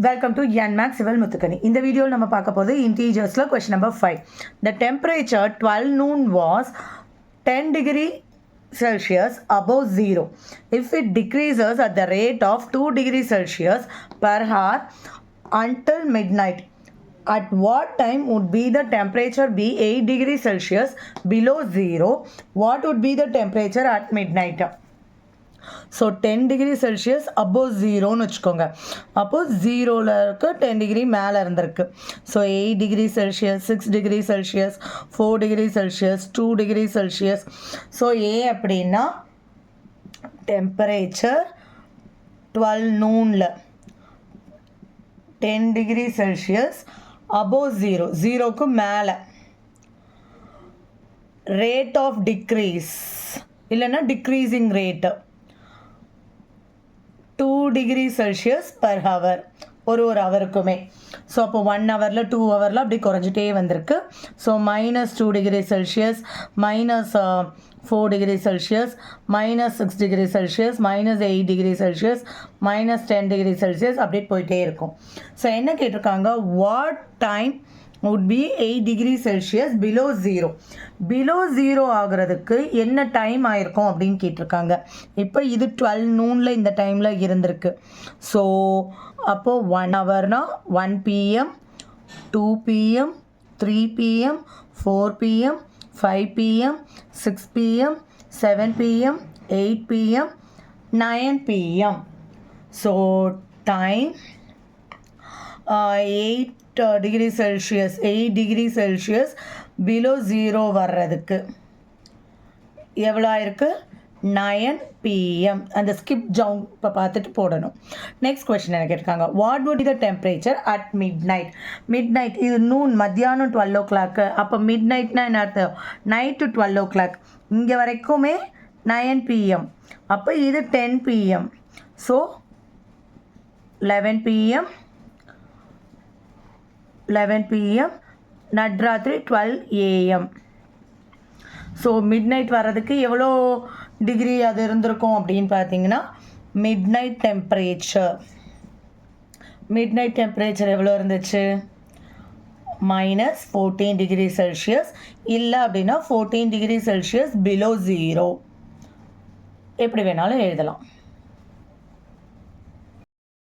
Welcome to NMAX Civil Muthukani. In the video, we will talk integers. Question number 5. The temperature 12 noon was 10 degree Celsius above 0. If it decreases at the rate of 2 degrees Celsius per hour until midnight, at what time would be the temperature be 8 degrees Celsius below 0? What would be the temperature at midnight? So 10 degree Celsius above ஜீரோன்னு வச்சுக்கோங்க. அப்போது ஜீரோவில் இருக்க 10 டிகிரி மேலே இருந்திருக்கு. So 8 degree Celsius, 6 degree Celsius, 4 degree Celsius, 2 degree Celsius. So ஏ அப்படின்னா டெம்பரேச்சர் 12 நூனில் 10 டிகிரி செல்சியஸ் அபோவ் ஜீரோ, ஜீரோக்கு மேலே. ரேட் ஆஃப் டிக்ரீஸ் இல்லைன்னா decreasing rate 2 degree Celsius per hour, ஒரு ஹவருக்குமே. ஸோ அப்போ 1 ஹவரில் 2 ஹவரில் அப்படி குறைஞ்சிட்டே வந்திருக்கு. So -2 degree Celsius, -4 degree Celsius, -6 degree Celsius, -8 degree Celsius, -10 degree Celsius அப்படியே போயிட்டே இருக்கும். ஸோ என்ன கேட்டிருக்காங்க, what time would be 8 degree Celsius below 0. below 0 ஆகிறதுக்கு என்ன டைம் ஆயிருக்கும் அப்படின்னு கேட்டிருக்காங்க. இப்போ இது 12 நூனில் இந்த டைமில் இருந்திருக்கு. ஸோ அப்போது 1 ஹவர்னா 1 PM, 2 PM, 3 PM, 4 PM, 5 PM, 6 PM, 7 PM, 8 PM, 9 PM. So time 8 degree Celsius, 8 degree Celsius below 0 வர்றதுக்கு எவ்வளோ ஆயிருக்கு, 9 PM. அந்த ஸ்கிப் ஜவுன் இப்போ பார்த்துட்டு போடணும். நெக்ஸ்ட் கொஸ்டின் என்ன கேட்டிருக்காங்க, what would be the temperature at mid night. Mid night இது நூன், மத்தியானம் 12 o'clock. அப்போ மிட் நைட்னா என்ன அர்த்தம், நைட்டு 12 o'clock. இங்கே வரைக்குமே 9 PM. அப்போ இது 10 PM. So 11 PM, 11 PM, நட்ராத்திரி 12 AM. So mid night வர்றதுக்கு எவ்வளோ டிகிரி அது இருந்திருக்கும் அப்படின்னு பார்த்தீங்கன்னா, மிட் நைட் டெம்பரேச்சர் எவ்வளோ இருந்துச்சு, -14 டிகிரி செல்சியஸ், இல்லை அப்படின்னா 14 டிகிரி செல்சியஸ் பிலோ 0. எப்படி வேணாலும் எழுதலாம்.